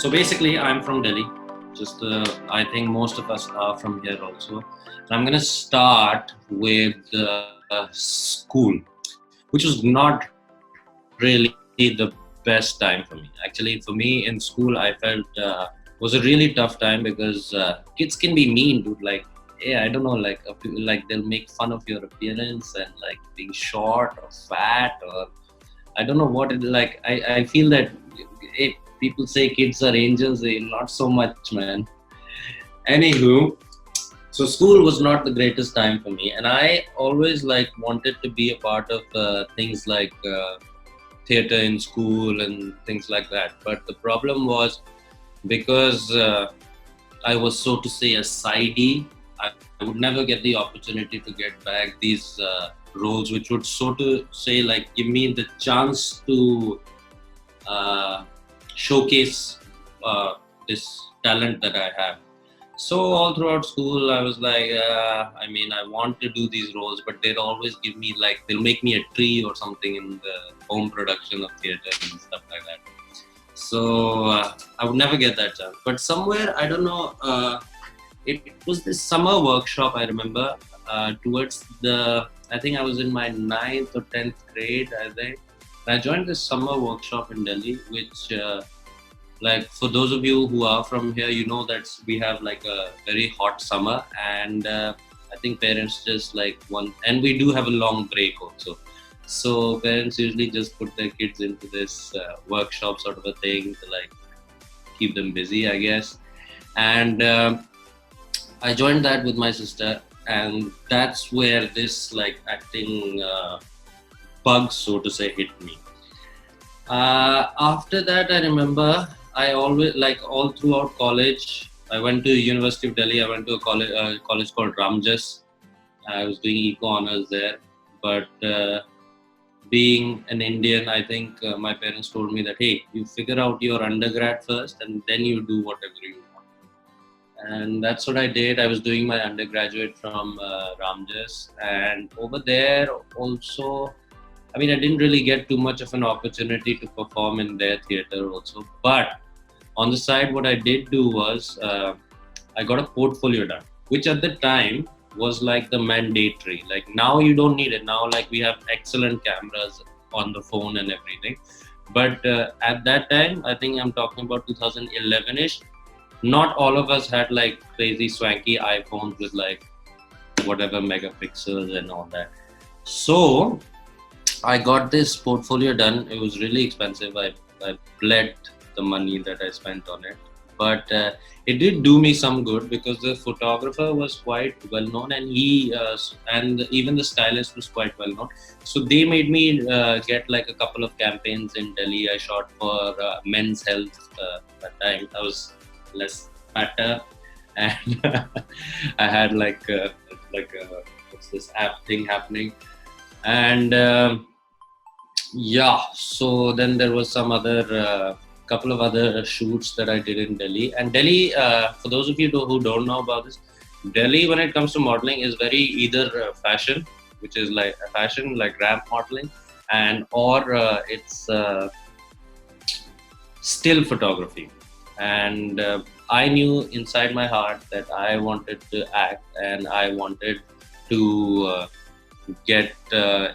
So basically, I'm from Delhi. I think most of us are from here also. So I'm gonna start with school, which was not really the best time for me. Actually, for me in school, I felt was a really tough time because kids can be mean, dude. Like, yeah, I don't know, like they'll make fun of your appearance and like being short or fat or I don't know what it like. I feel that if people say kids are angels, not so much, man. Anywho, so school was not the greatest time for me, and I always like wanted to be a part of things like theater in school and things like that. But the problem was because I was, so to say, a sidey. I would never get the opportunity to get back these roles, which would, so to say, like give me the chance to uh, showcase this talent that I have. So all throughout school, I was like, I mean, I want to do these roles, but they'll always give me like, they'll make me a tree or something in the home production of theater and stuff like that. So I would never get that chance. But somewhere, I don't know, it was this summer workshop, I remember, towards I think I was in my 9th or 10th grade, I think. I joined this summer workshop in Delhi, which, like, for those of you who are from here, you know that we have like a very hot summer, and I think parents just like and we do have a long break also. So parents usually just put their kids into this workshop sort of a thing to like keep them busy, I guess. And I joined that with my sister, and that's where this like acting bug, so to say, hit me. After that, I remember I always, like all throughout college, I went to University of Delhi. I went to a college called Ramjas. I was doing eco honors there, but being an Indian, I think my parents told me that, hey, you figure out your undergrad first and then you do whatever you want. And that's what I did. I was doing my undergraduate from Ramjas, and over there also, I mean, I didn't really get too much of an opportunity to perform in their theater also. But on the side, what I did do was I got a portfolio done, which at the time was like the mandatory. Like now you don't need it. Now like we have excellent cameras on the phone and everything. But at that time, I think I'm talking about 2011-ish, not all of us had like crazy swanky iPhones with like whatever megapixels and all that. So I got this portfolio done. It was really expensive. I bled the money that I spent on it. But it did do me some good because the photographer was quite well known, and he and even the stylist was quite well known. So they made me get like a couple of campaigns in Delhi. I shot for Men's Health that time. I was less fatter, and I had like what's this app thing happening, and yeah. So then there was some other. Couple of other shoots that I did in Delhi. And Delhi, for those of you who don't know about this, Delhi, when it comes to modeling, is very either fashion, which is like fashion, like ramp modeling, and or it's still photography. And I knew inside my heart that I wanted to act, and I wanted to get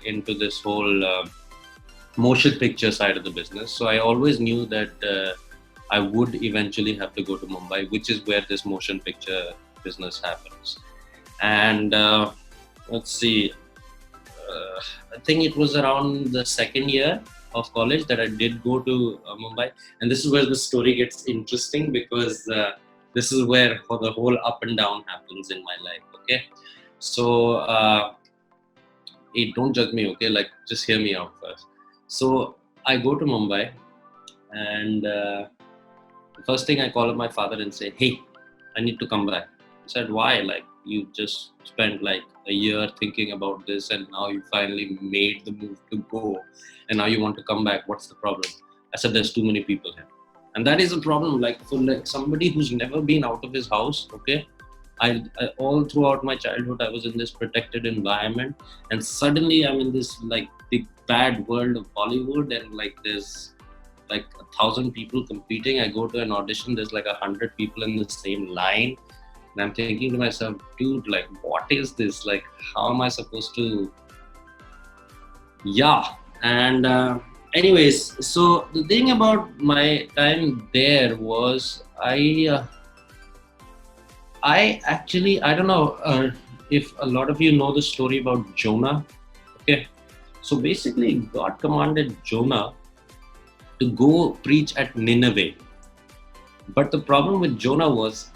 into this whole motion picture side of the business. So I always knew that I would eventually have to go to Mumbai, which is where this motion picture business happens. And let's see, I think it was around the second year of college that I did go to Mumbai. And this is where the story gets interesting, because this is where the whole up and down happens in my life. Okay. So hey, don't judge me. Okay. Like, just hear me out first. So I go to Mumbai, and the first thing I call up my father and say, hey, I need to come back. He said, why? Like, you just spent like a year thinking about this, and now you finally made the move to go, and now you want to come back. What's the problem? I said, there's too many people here. And that is a problem. Like, for like somebody who's never been out of his house, okay, I all throughout my childhood, I was in this protected environment, and suddenly I'm in this like big bad world of Bollywood, and like there's like 1,000 people competing. I go to an audition, there's like 100 people in the same line. And I'm thinking to myself, dude, like, what is this? Like, how am I supposed to? Yeah. And anyways, so the thing about my time there was I actually, I don't know if a lot of you know the story about Jonah. Okay. So basically, God commanded Jonah to go preach at Nineveh. But the problem with Jonah was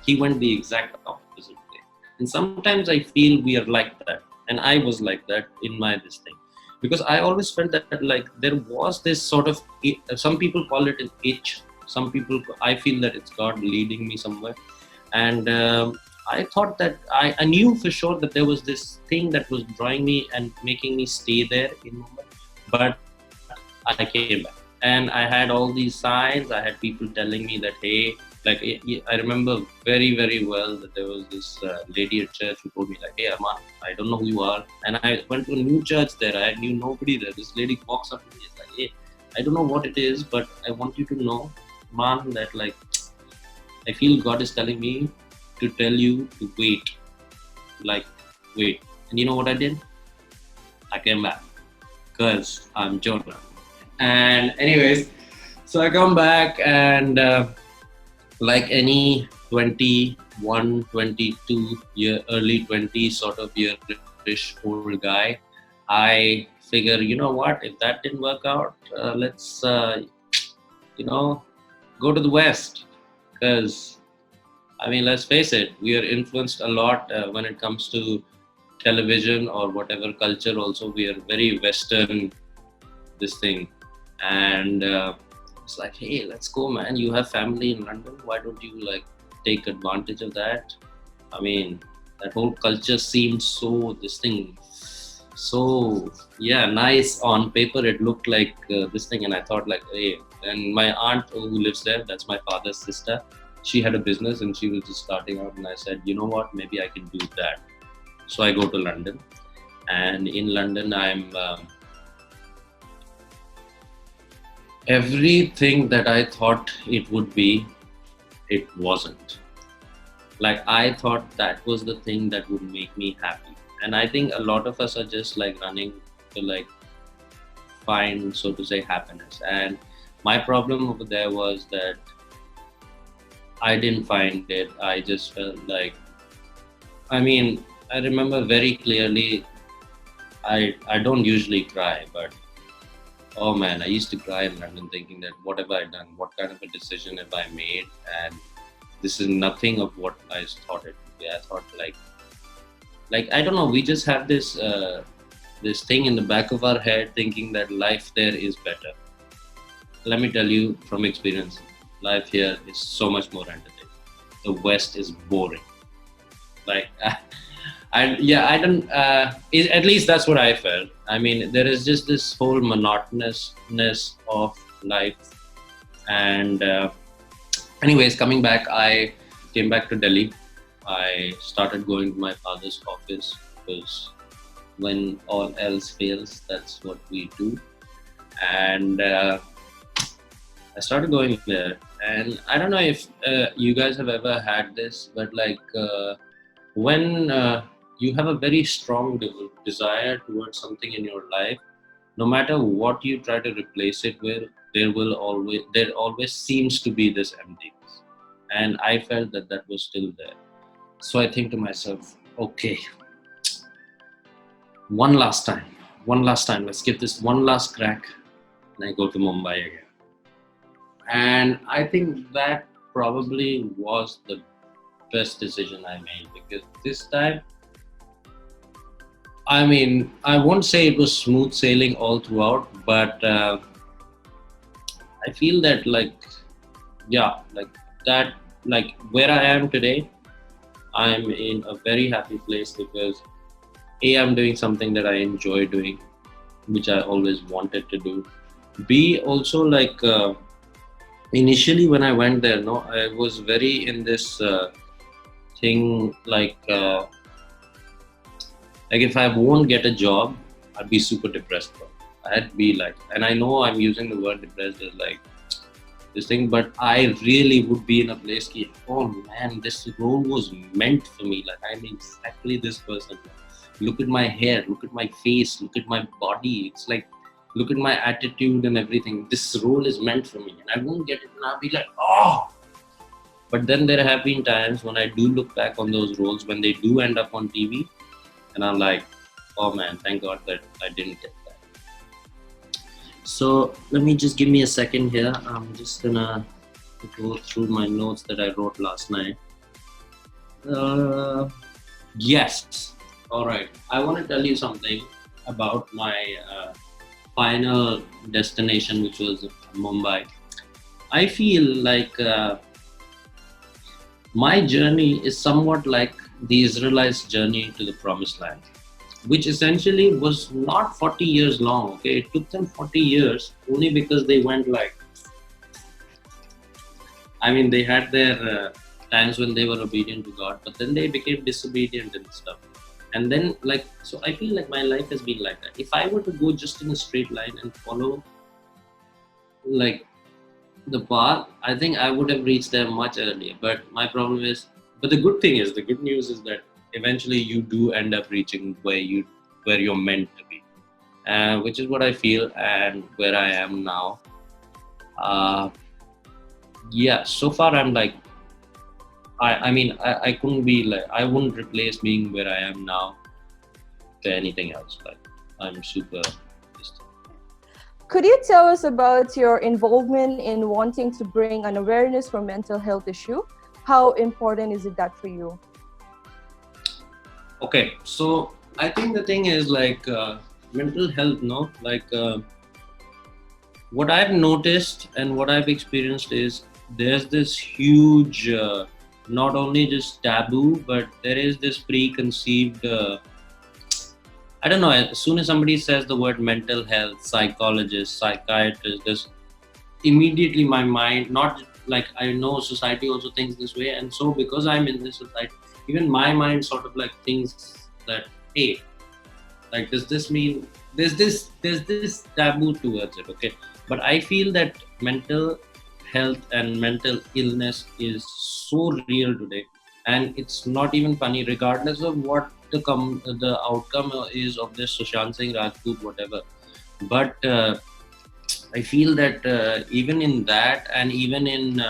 he went the exact opposite way. And sometimes I feel we are like that. And I was like that in my this thing. Because I always felt that like there was this sort of, some people call it an itch. Some people, I feel that it's God leading me somewhere. And I thought that I knew for sure that there was this thing that was drawing me and making me stay there in Mumbai. But I came back. And I had all these signs. I had people telling me that, hey, like I remember very, very well that there was this lady at church who told me like, hey, Arman, I don't know who you are. And I went to a new church there. I knew nobody there. This lady walks up to me and is like, hey, I don't know what it is, but I want you to know, man, that like, I feel God is telling me to tell you to wait. Like, wait. And you know what I did? I came back because I'm Jonah. And anyways, so I come back and like any 21, 22 year, early 20s sort of year-ish old guy, I figure, you know what, if that didn't work out, let's, you know, go to the West. Because, I mean, let's face it, we are influenced a lot when it comes to television or whatever culture also. We are very Western, this thing. And it's like, hey, let's go, man. You have family in London. Why don't you like take advantage of that? I mean, that whole culture seemed so, this thing, so, yeah, nice on paper. It looked like this thing. And I thought like, hey, and my aunt who lives there, that's my father's sister. She had a business and she was just starting out. And I said, you know what, maybe I can do that. So I go to London. And in London, I'm... everything that I thought it would be, it wasn't. Like I thought that was the thing that would make me happy. And I think a lot of us are just like running to like find, so to say, happiness. And my problem over there was that I didn't find it. I just felt like, I mean, I remember very clearly, I don't usually cry, but oh man, I used to cry in London thinking that what have I done? What kind of a decision have I made? And this is nothing of what I thought it would be. I thought like I don't know, we just have this this thing in the back of our head thinking that life there is better. Let me tell you from experience, life here is so much more entertaining. The West is boring. Like, I don't. At least that's what I felt. I mean, there is just this whole monotonousness of life. And anyways, coming back, I came back to Delhi. I started going to my father's office because when all else fails, that's what we do. And I started going there. And I don't know if you guys have ever had this, but like when you have a very strong desire towards something in your life, no matter what you try to replace it with, there always seems to be this emptiness. And I felt that was still there. So I think to myself, okay, one last time, let's give this one last crack. And I go to Mumbai again. And I think that probably was the best decision I made, because this time, I mean, I won't say it was smooth sailing all throughout, but I feel that like where I am today, I'm in a very happy place because A, I'm doing something that I enjoy doing, which I always wanted to do. B, also like initially when I went there, no, I was very in this thing like if I won't get a job, I'd be super depressed, bro. I'd be like, and I know I'm using the word depressed as like this thing, but I really would be in a place ki, oh man, this role was meant for me. Like I'm exactly this person. Look at my hair, look at my face, look at my body. It's like, look at my attitude and everything. This role is meant for me, and I won't get it, and I'll be like, oh. But then there have been times when I do look back on those roles when they do end up on TV, and I'm like, oh man, thank God that I didn't get that. So let me just give me a second here. I'm just gonna go through my notes that I wrote last night. Yes. All right. I want to tell you something about my final destination, which was Mumbai. I feel like my journey is somewhat like the Israelites' journey to the Promised Land, which essentially was not 40 years long. Okay, it took them 40 years only because they went like, I mean, they had their times when they were obedient to God, but then they became disobedient and stuff. And then, like, so I feel like my life has been like that. If I were to go just in a straight line and follow, like, the path, I think I would have reached there much earlier. But my problem is, but the good thing is, the good news is that eventually you do end up reaching where you're meant to be, which is what I feel and where I am now. Yeah, so far I'm like, I mean, I couldn't be like, I wouldn't replace being where I am now to anything else. Like, I'm super. Could you tell us about your involvement in wanting to bring an awareness for mental health issue? How important is it that for you? Okay, so I think the thing is like mental health, no? Like what I've noticed and what I've experienced is there's this huge, not only just taboo, but there is this preconceived I don't know, as soon as somebody says the word mental health, psychologist, psychiatrist, this immediately my mind, not like I know society also thinks this way, and so because I'm in this society, even my mind sort of like thinks that, hey, like does this mean there's this taboo towards it, okay? But I feel that mental health and mental illness is so real today, and it's not even funny, regardless of what the outcome is of this Sushant Singh Rajput, whatever. But I feel that even in that, and even in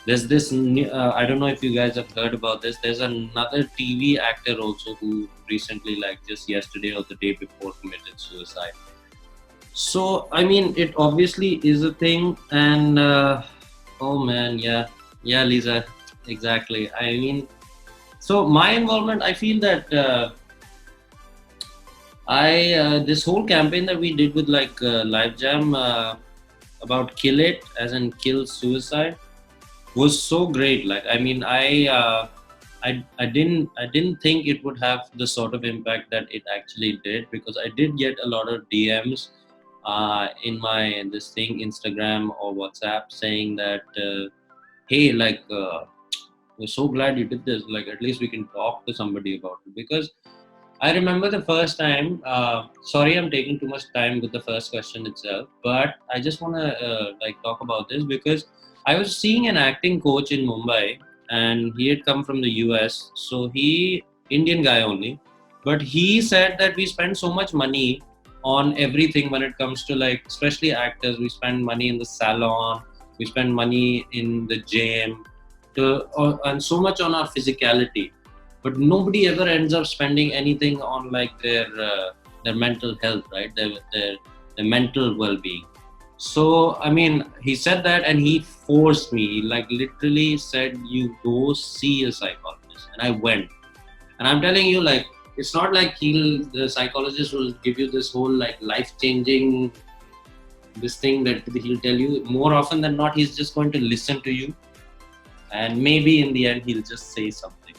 there's this I don't know if you guys have heard about this. There's another TV actor also who recently, like just yesterday or the day before, committed suicide. So I mean, it obviously is a thing, and oh man, yeah, Lisa, exactly. I mean, so my involvement, I feel that this whole campaign that we did with like LiveJam about kill it, as in kill suicide, was so great. Like I mean, I didn't think it would have the sort of impact that it actually did, because I did get a lot of DMs in my this thing, Instagram or WhatsApp, saying that hey, like we're so glad you did this, like at least we can talk to somebody about it. Because I remember the first time, sorry I'm taking too much time with the first question itself, but I just want to like talk about this because I was seeing an acting coach in Mumbai, and he had come from the US, so he, Indian guy only, but he said that we spend so much money on everything when it comes to like, especially actors, we spend money in the salon, we spend money in the gym, and so much on our physicality, but nobody ever ends up spending anything on like their mental health, right? Their mental well-being. So I mean, he said that, and he forced me. He like literally said, "You go see a psychologist," and I went. And I'm telling you, like, it's not like the psychologist will give you this whole like life-changing this thing that he'll tell you. More often than not, he's just going to listen to you, and maybe in the end he'll just say something.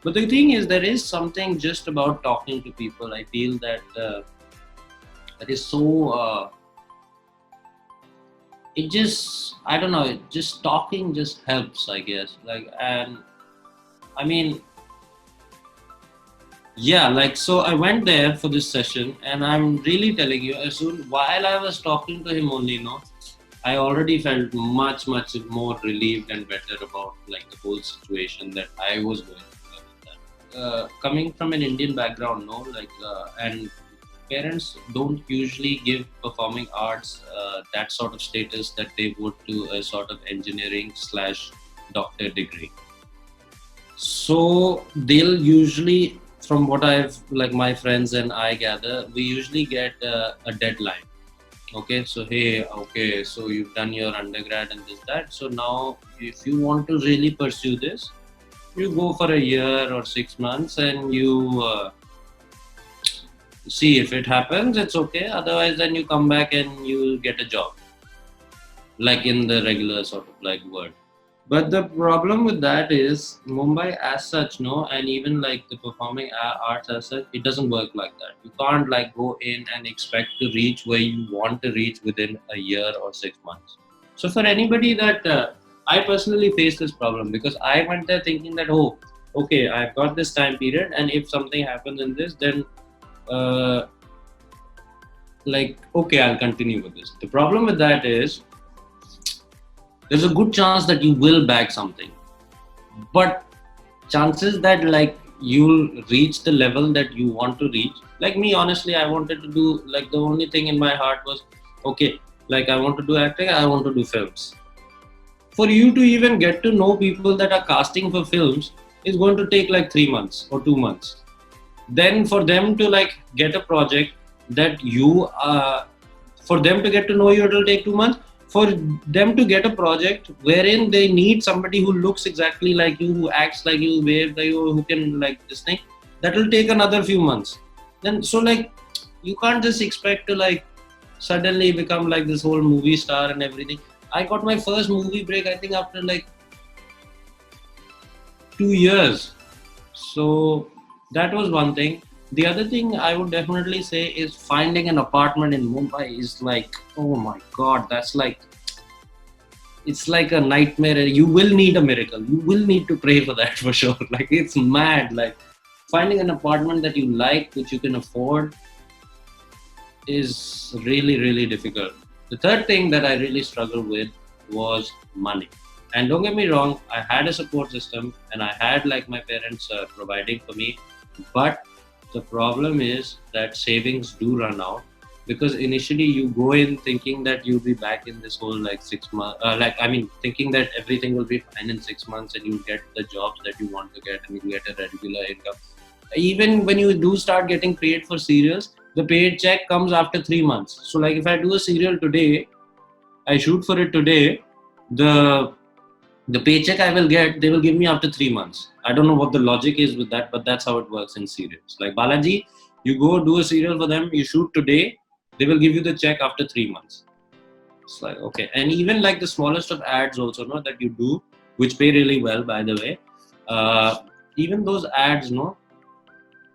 But the thing is, there is something just about talking to people. I feel that that is so it just, I don't know, just talking just helps, I guess. Like, and I mean, Yeah, like so I went there for this session, and I'm really telling you, as soon while I was talking to him only, I already felt much more relieved and better about like the whole situation that I was going through with that. Coming from an Indian background, and parents don't usually give performing arts that sort of status that they would to a sort of engineering slash doctor degree. So they'll usually, from what I've like my friends and I gather, we usually get a deadline. Okay, so hey, okay, so you've done your undergrad and this that. So now, if you want to really pursue this, you go for a year or 6 months, and you see if it happens. It's okay. Otherwise, then you come back and you get a job, like in the regular sort of like world. But the problem with that is Mumbai as such, no, and even like the performing arts as such, it doesn't work like that. You can't like go in and expect to reach where you want to reach within a year or 6 months. So for anybody that I personally face this problem because I went there thinking that, oh, okay, I've got this time period, and if something happens in this, then uh, like okay, I'll continue with this. The problem with that is there's a good chance that you will bag something, but chances that like you'll reach the level that you want to reach, like me honestly, I wanted to do, like the only thing in my heart was, okay, like I want to do acting, I want to do films. For you to even get to know people that are casting for films is going to take like 3 months or 2 months. Then for them to like get a project that you for them to get to know you, it will take 2 months. For them to get a project wherein they need somebody who looks exactly like you, who acts like you, behaves like you, who can like this thing, that will take another few months. Then so like you can't just expect to like suddenly become like this whole movie star and everything. I got my first movie break, I think, after like 2 years. So that was one thing. The other thing I would definitely say is finding an apartment in Mumbai is like, oh my god, that's like, it's like a nightmare. You will need a miracle. You will need to pray for that for sure. Like it's mad. Like finding an apartment that you like, which you can afford, is really difficult. The third thing that I really struggled with was money. And don't get me wrong, I had a support system and I had like my parents providing for me. But the problem is that savings do run out, because initially you go in thinking that you'll be back in this whole like 6 months, thinking that everything will be fine in 6 months and you'll get the jobs that you want to get and you get a regular income. Even when you do start getting paid for serials, the paid check comes after 3 months. So like if I do a serial today, I shoot for it today, the paycheck I will get, they will give me after 3 months. I don't know what the logic is with that, but that's how it works in serials. Like Balaji, you go do a serial for them, you shoot today, they will give you the check after 3 months. It's like, okay. And even like the smallest of ads also, no, that you do, which pay really well, by the way. Even those ads, no,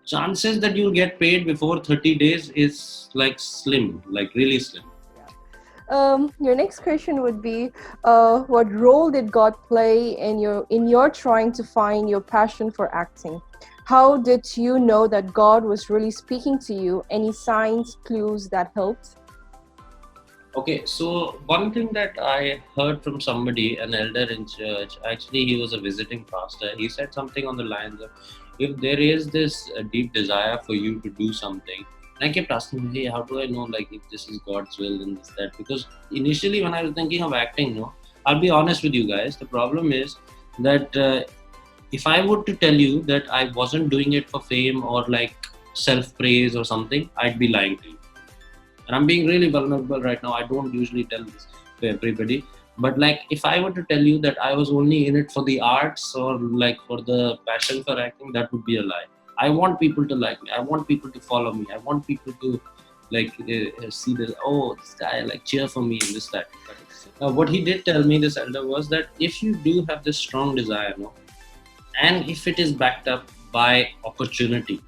chances that you'll get paid before 30 days is like slim, like really slim. Your next question would be, what role did God play in your trying to find your passion for acting? How did you know that God was really speaking to you? Any signs, clues that helped? Okay, so one thing that I heard from somebody, an elder in church, actually he was a visiting pastor. He said something on the lines of, if there is this deep desire for you to do something, and I kept asking him, hey, how do I know like if this is God's will and this that? Because initially when I was thinking of acting, no, I'll be honest with you guys. The problem is that if I were to tell you that I wasn't doing it for fame or like self praise or something, I'd be lying to you. And I'm being really vulnerable right now. I don't usually tell this to everybody, but like if I were to tell you that I was only in it for the arts or like for the passion for acting, that would be a lie. I want people to like me. I want people to follow me. I want people to like see this, oh, this guy, like cheer for me and this that. What he did tell me, this elder, was that if you do have this strong desire, no, and if it is backed up by opportunity,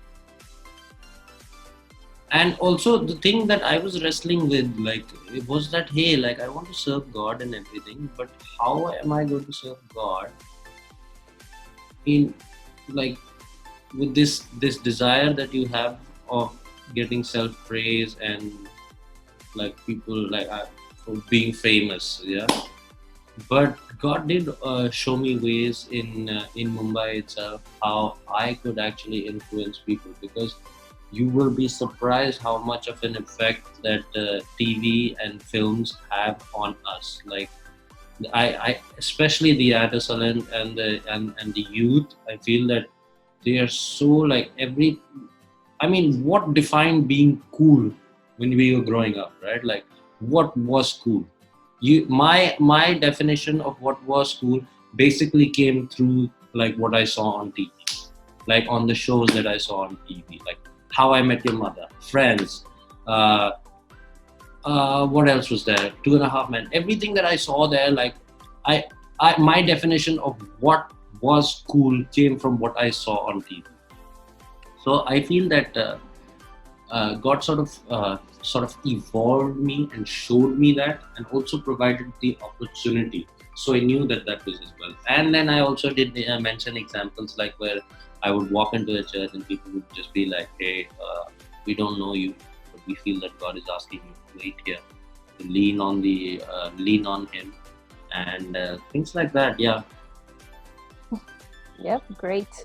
and also the thing that I was wrestling with, like, it was that, hey, like I want to serve God and everything, but how am I going to serve God in like with this desire that you have of getting self praise and like people like for being famous, yeah. But God did show me ways in Mumbai itself how I could actually influence people, because you will be surprised how much of an effect that TV and films have on us. Like I especially the adolescent and the youth. I feel that they are so like I mean, what defined being cool when we were growing up, right? Like, what was cool? My definition of what was cool basically came through like what I saw on TV, like on the shows that I saw on TV, like How I Met Your Mother, Friends. Uh, what else was there? Two and a Half Men. Everything that I saw there, like I, my definition of what was cool came from what I saw on TV. So I feel that God sort of evolved me and showed me that, and also provided the opportunity. So I knew that that was as well. And then I also did mention examples like where I would walk into a church and people would just be like, "Hey, we don't know you, but we feel that God is asking you to wait here, to lean on Him," and things like that. Yeah. Yep, great.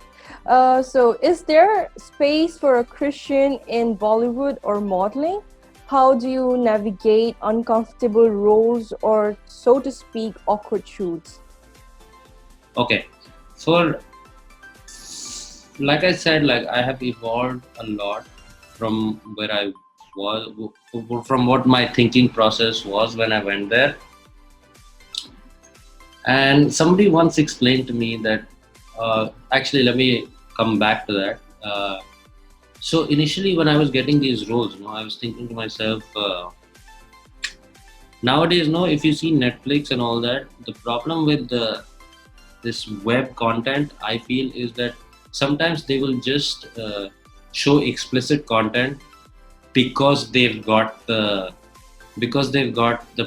So, is there space for a Christian in Bollywood or modeling? How do you navigate uncomfortable roles or, so to speak, awkward shoots? Okay. For like I said, like I have evolved a lot from where I was, from what my thinking process was when I went there. And somebody once explained to me that, actually, let me come back to that. So initially, when I was getting these roles, I was thinking to myself, nowadays, if you see Netflix and all that, the problem with this web content, I feel, is that sometimes they will just show explicit content because they've got the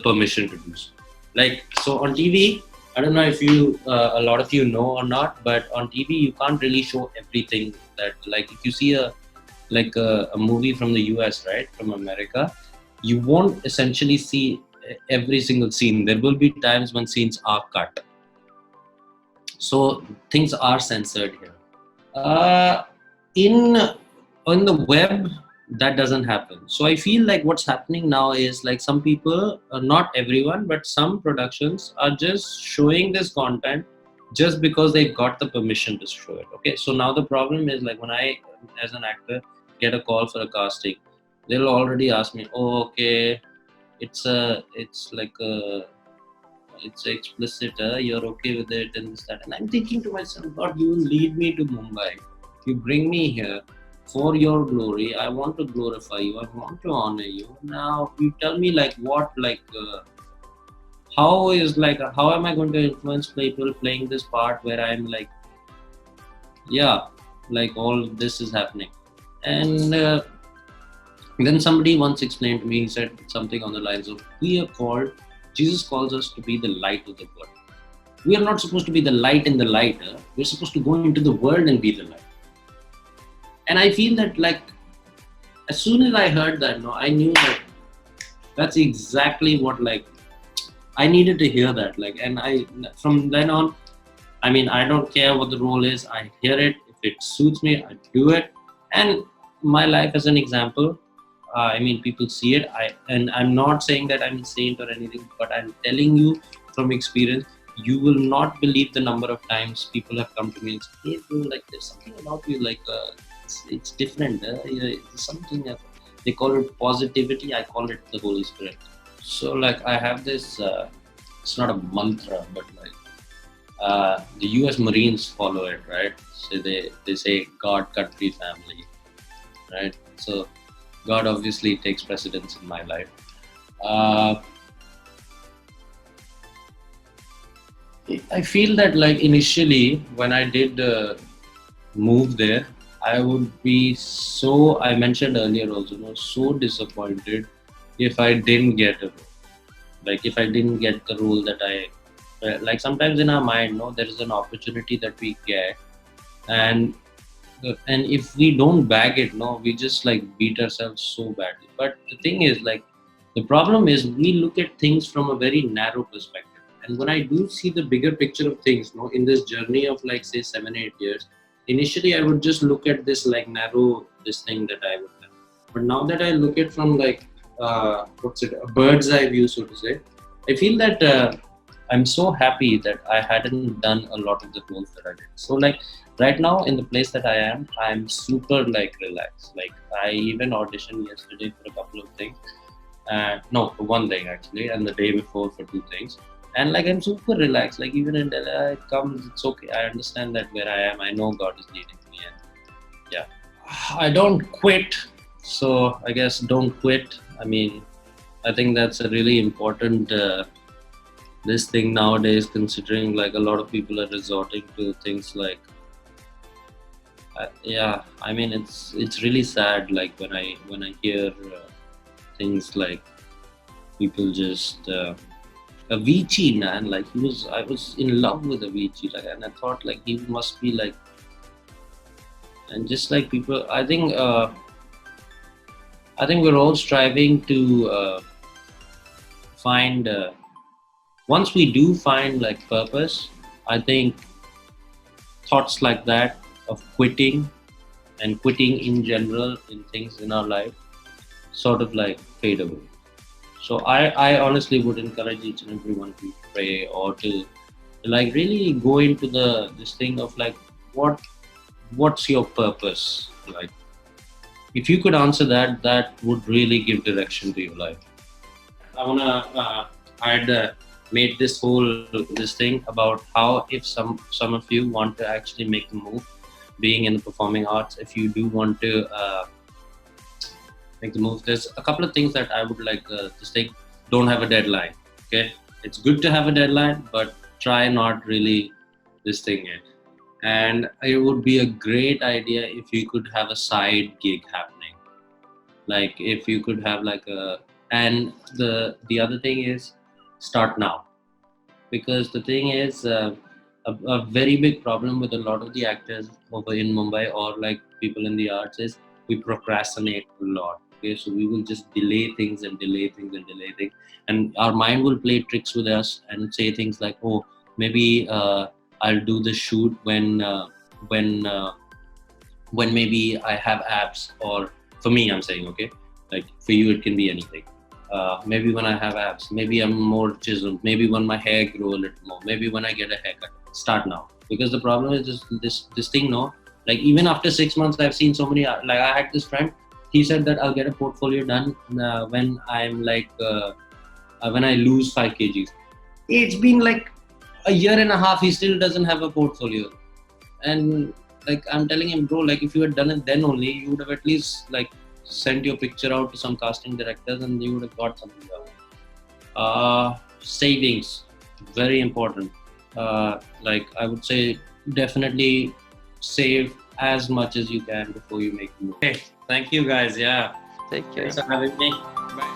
permission to do so. Like, so on TV, I don't know if a lot of you know or not, but on TV you can't really show everything. That, like, if you see a movie from the US, right, from America, you won't essentially see every single scene. There will be times when scenes are cut, so things are censored here. In on the web, that doesn't happen. So I feel like what's happening now is, like, some people, not everyone, but some productions are just showing this content just because they got the permission to show it. Okay, so now the problem is, like, when I, as an actor, get a call for a casting, they'll already ask me, "Oh, okay, it's explicit, you're okay with it," and this, that. And I'm thinking to myself, God, you lead me to Mumbai, you bring me here for your glory. I want to glorify you, I want to honor you. Now you tell me, like, what, like, how am I going to influence people playing this part where I'm like, yeah, like, all this is happening. And then somebody once explained to me, he said something on the lines of, Jesus calls us to be the light of the world. We are not supposed to be the light in the light. We're supposed to go into the world and be the light. And I feel that, like, as soon as I heard that, I knew that that's exactly what, like, I needed to hear that. Like, and from then on, I mean, I don't care what the role is. I hear it. If it suits me, I do it. And my life as an example, I mean, people see it. And I'm not saying that I'm a saint or anything, but I'm telling you from experience, you will not believe the number of times people have come to me and said, "Hey, bro, like, there's something about you, like, it's different. It's something they call it positivity. I call it the Holy Spirit." So, like, I have this. It's not a mantra, but like the U.S. Marines follow it, right? So they say God, country, family, right? So God obviously takes precedence in my life. I feel that, like, initially when I did move there, I would be I mentioned earlier also, so disappointed if I didn't get a role. Like, if I didn't get the role that like, sometimes in our mind, there is an opportunity that we get, and and if we don't bag it, no, we just like beat ourselves so badly. But the thing is, like, the problem is we look at things from a very narrow perspective. And when I do see the bigger picture of things, no, in this journey of like say 7-8 years, initially I would just look at this like narrow this thing that I would have. But now that I look at from like what's it, a bird's eye view, so to say, I feel that I'm so happy that I hadn't done a lot of the roles that I did. So like right now in the place that I am, I'm super like relaxed. Like I even auditioned yesterday for a couple of things. No, for one thing actually, and the day before for two things. And like I'm super relaxed. Like even in Delhi, I come, it's okay. I understand that where I am, I know God is leading me, and yeah, I don't quit. So I guess don't quit. I mean, I think that's a really important this thing nowadays, considering like a lot of people are resorting to things like yeah. I mean, it's really sad. Like when I hear things like people just Avicii, man, like I was in love with Avicii, like, and I thought like he must be like, and just like people, I think we're all striving to find. Once we do find like purpose, I think thoughts like that of quitting and quitting in general in things in our life sort of like fade away. So I honestly would encourage each and everyone to pray or to like really go into this thing of like what's your purpose? Like if you could answer that, that would really give direction to your life. I wanna I'd made this thing about how if some of you want to actually make the move, being in the performing arts, if you do want to make the move, there's a couple of things that I would like to say. Don't have a deadline. Okay, it's good to have a deadline, but try not really this thing it. And it would be a great idea if you could have a side gig happening. Like if you could have like and the other thing is start now, because the thing is a very big problem with a lot of the actors over in Mumbai or like people in the arts is we procrastinate a lot. Okay, so we will just delay things and delay things and delay things, and our mind will play tricks with us and say things like, "Oh, maybe I'll do the shoot when when maybe I have abs," or for me, I'm saying, okay, like for you, it can be anything. Maybe when I have abs, maybe I'm more chiseled, maybe when my hair grow a little more, maybe when I get a haircut. Start now, because the problem is just this thing. No, like even after 6 months, I've seen so many. Like I had this friend, he said that I'll get a portfolio done when I'm like when I lose 5 kgs. It's been like a year and a half. He still doesn't have a portfolio, and like I'm telling him, bro, like if you had done it then only, you would have at least like sent your picture out to some casting directors and you would have got something else. Savings, very important. Like I would say, definitely save as much as you can before you make the move. Okay, thank you guys. Yeah, Take care. thanks for having me.